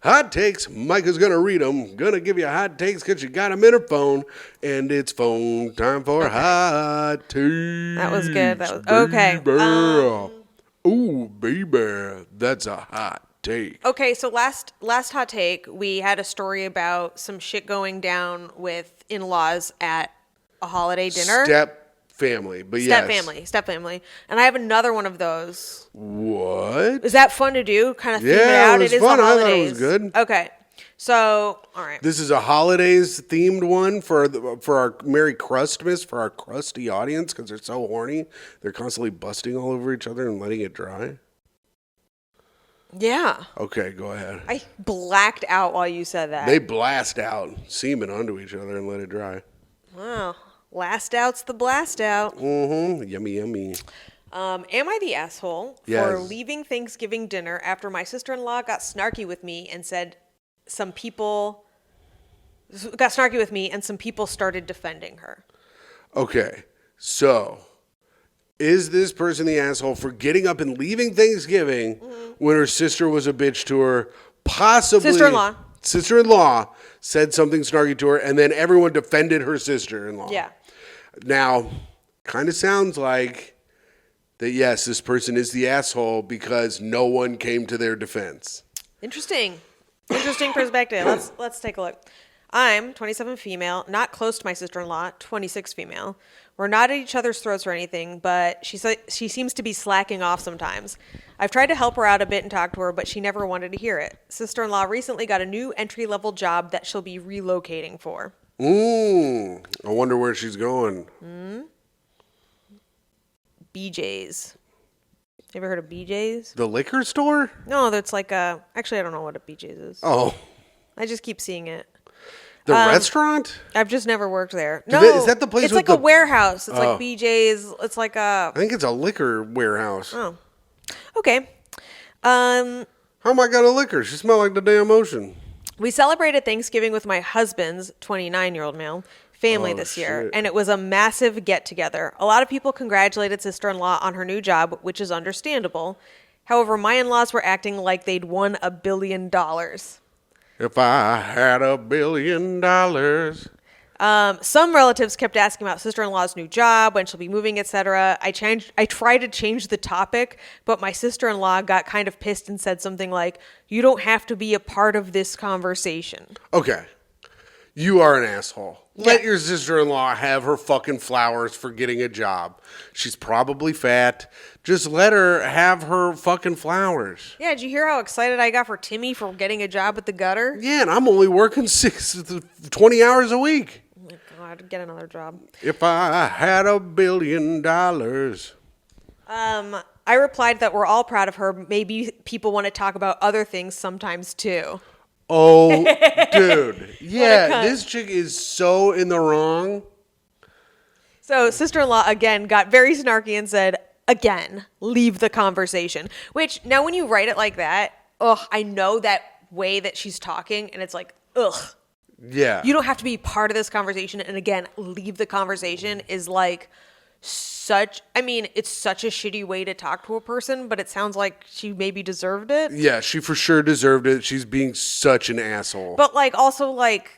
Hot takes. Myka's going to read them. Going to give you hot takes because you got them in her phone. And it's phone time for hot takes. That was good. That was okay. Ooh, baby. That's a hot take. Okay, so last hot take, we had a story about some shit going down with in-laws at a holiday dinner. Step family. Step family. And I have another one of those. What? Is that fun to do? Kind of theme it Yeah, out. it was It is fun. the I holidays. thought it was good. Okay. So, all right. This is a holidays themed one for our Merry Crustmas, for our crusty audience, because they're so horny. They're constantly busting all over each other and letting it dry. Yeah. Okay, go ahead. I blacked out while you said that. They blast out semen onto each other and let it dry. Wow. Last out's the blast out. Mm-hmm. Yummy, yummy. Am I the asshole for leaving Thanksgiving dinner after my sister-in-law got snarky with me and said some people started defending her? Okay, so is this person the asshole for getting up and leaving Thanksgiving when her sister was a bitch to her? Possibly. Sister-in-law said something snarky to her, and then everyone defended her sister-in-law. Yeah. Now, kind of sounds like that, yes, this person is the asshole because no one came to their defense. Interesting perspective. Let's take a look. I'm 27 female, not close to my sister-in-law, 26 female. We're not at each other's throats or anything, but she seems to be slacking off sometimes. I've tried to help her out a bit and talk to her, but she never wanted to hear it. Sister-in-law recently got a new entry-level job that she'll be relocating for. I wonder where she's going. BJ's. You ever heard of BJ's? The liquor store? No, that's like actually, I don't know what a BJ's is. Oh. I just keep seeing it. The restaurant? I've just never worked there. Is that the place it's with like a warehouse. It's like BJ's. It's like a... I think it's a liquor warehouse. Oh. Okay. How am I got a liquor? She smelled like the damn ocean. We celebrated Thanksgiving with my husband's 29-year-old male family this year, and it was a massive get-together. A lot of people congratulated sister-in-law on her new job, which is understandable. However, my in-laws were acting like they'd won $1 billion. If I had $1 billion. Some relatives kept asking about sister-in-law's new job, when she'll be moving, etc. I tried to change the topic, but my sister-in-law got kind of pissed and said something like, "You don't have to be a part of this conversation." Okay. You are an asshole. Let your sister-in-law have her fucking flowers for getting a job. She's probably fat. Just let her have her fucking flowers. Yeah, did you hear how excited I got for Timmy for getting a job at the gutter? Yeah, and I'm only working 20 hours a week. Oh my God, get another job. If I had $1 billion. I replied that we're all proud of her. Maybe people want to talk about other things sometimes too. Oh, dude. Yeah, this chick is so in the wrong. So sister-in-law, again, got very snarky and said, again, leave the conversation. Which, now when you write it like that, I know that way that she's talking, and it's like, ugh. Yeah. You don't have to be part of this conversation. And again, leave the conversation is like it's such a shitty way to talk to a person, but it sounds like she maybe deserved it. Yeah, she for sure deserved it. She's being such an asshole. But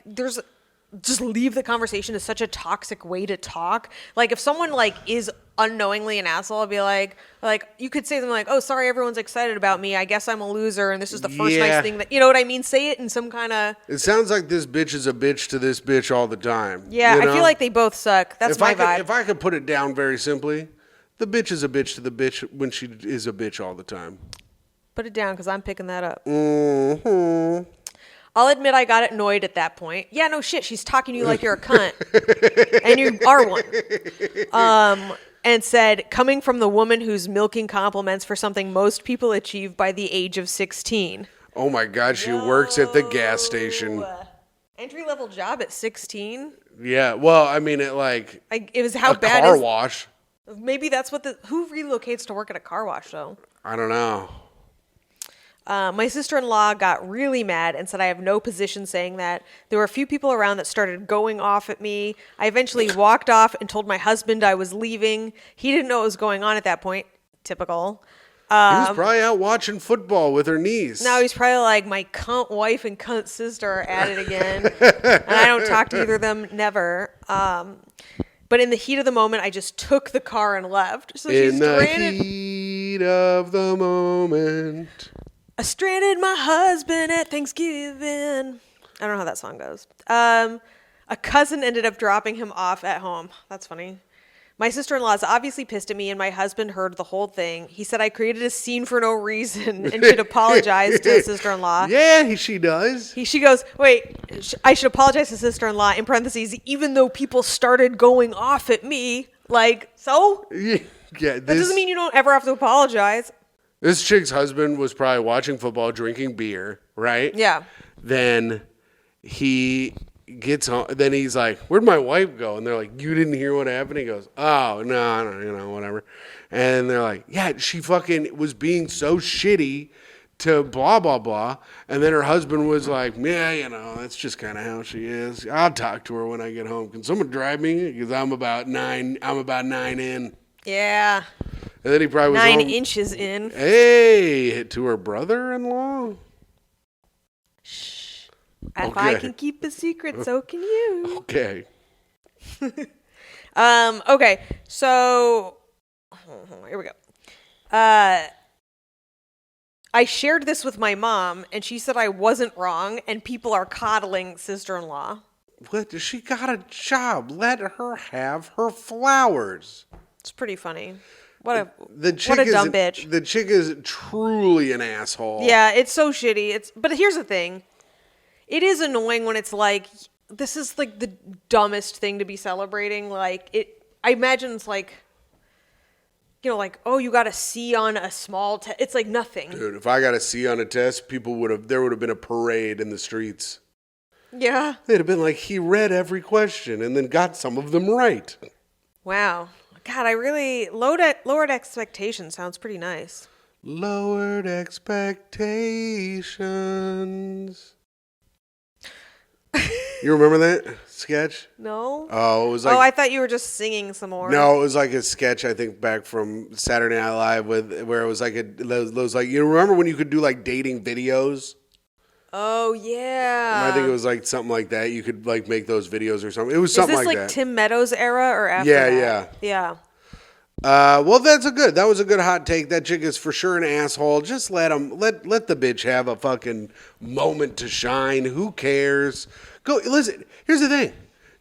there's just leave the conversation is such a toxic way to talk. Like if someone is unknowingly an asshole, I'd be like you could say something like, "Oh, sorry, everyone's excited about me. I guess I'm a loser, and this is the first nice thing that," you know what I mean? Say it in some kind of... It sounds like this bitch is a bitch to this bitch all the time. Yeah, I feel like they both suck. That's my vibe. If I could put it down very simply, the bitch is a bitch to the bitch when she is a bitch all the time. Put it down, because I'm picking that up. Mm-hmm. I'll admit I got annoyed at that point. Yeah, no shit. She's talking to you like you're a cunt. And you are one. And said, coming from the woman who's milking compliments for something most people achieve by the age of 16. Oh my God, she works at the gas station. Entry-level job at 16? Yeah, well, I mean, it was how bad car wash. Maybe that's what who relocates to work at a car wash, though? I don't know. My sister-in-law got really mad and said I have no position saying that. There were a few people around that started going off at me. I eventually walked off and told my husband I was leaving. He didn't know what was going on at that point. Typical. He was probably out watching football with her niece. Now he's probably like, my cunt wife and cunt sister are at it again. And I don't talk to either of them, never. But in the heat of the moment, I just took the car and left. So she's stranded. In the heat of the moment. I stranded my husband at Thanksgiving. I don't know how that song goes. A cousin ended up dropping him off at home. That's funny. My sister-in-law is obviously pissed at me, and my husband heard the whole thing. He said I created a scene for no reason and should apologize to his sister-in-law. Yeah, she does. She goes, wait, I should apologize to sister-in-law, in parentheses, even though people started going off at me. Like, so? Yeah, that doesn't mean you don't ever have to apologize. This chick's husband was probably watching football, drinking beer, right? Yeah. Then he gets home. Then he's like, "Where'd my wife go?" And they're like, "You didn't hear what happened?" He goes, "Oh no, whatever." And they're like, "Yeah, she fucking was being so shitty to blah blah blah." And then her husband was like, "Yeah, that's just kind of how she is. I'll talk to her when I get home. Can someone drive me? Because I'm about 9 in." Yeah. And then he probably was 9 inches in. Hey, to her brother-in-law. Shh. If I can keep a secret, so can you. Okay. Okay. So here we go. I shared this with my mom, and she said I wasn't wrong, and people are coddling sister-in-law. What? She got a job. Let her have her flowers. It's pretty funny. What a dumb bitch. The chick is truly an asshole. Yeah, it's so shitty. But here's the thing. It is annoying when it's like, this is like the dumbest thing to be celebrating. Like, I imagine it's like, like, oh, you got a C on a small test. It's like nothing. Dude, if I got a C on a test, there would have been a parade in the streets. Yeah. They'd have been like, he read every question and then got some of them right. Wow. God, I really, lowered expectations sounds pretty nice. Lowered expectations. You remember that sketch? No. Oh, it was like. Oh, I thought you were just singing some more. No, it was like a sketch. I think back from Saturday Night Live where it was like those like, you remember when you could do like dating videos? Oh yeah. And I think it was like something like that. You could like make those videos or something. It was something like that. Is this like Tim Meadows era or after that? Yeah. Well, that was a good hot take. That chick is for sure an asshole. Just let the bitch have a fucking moment to shine. Who cares? Go listen. Here's the thing.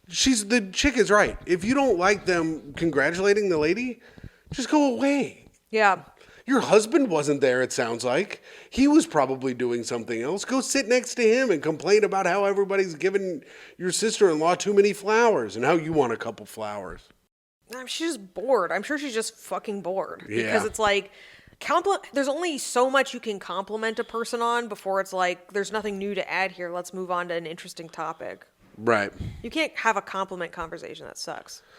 The chick is right. If you don't like them congratulating the lady, just go away. Yeah. Your husband wasn't there, it sounds like. He was probably doing something else. Go sit next to him and complain about how everybody's giving your sister-in-law too many flowers and how you want a couple flowers. She's just bored. I'm sure she's just fucking bored. Yeah. Because it's like, there's only so much you can compliment a person on before it's like, there's nothing new to add here. Let's move on to an interesting topic. Right. You can't have a compliment conversation. That sucks.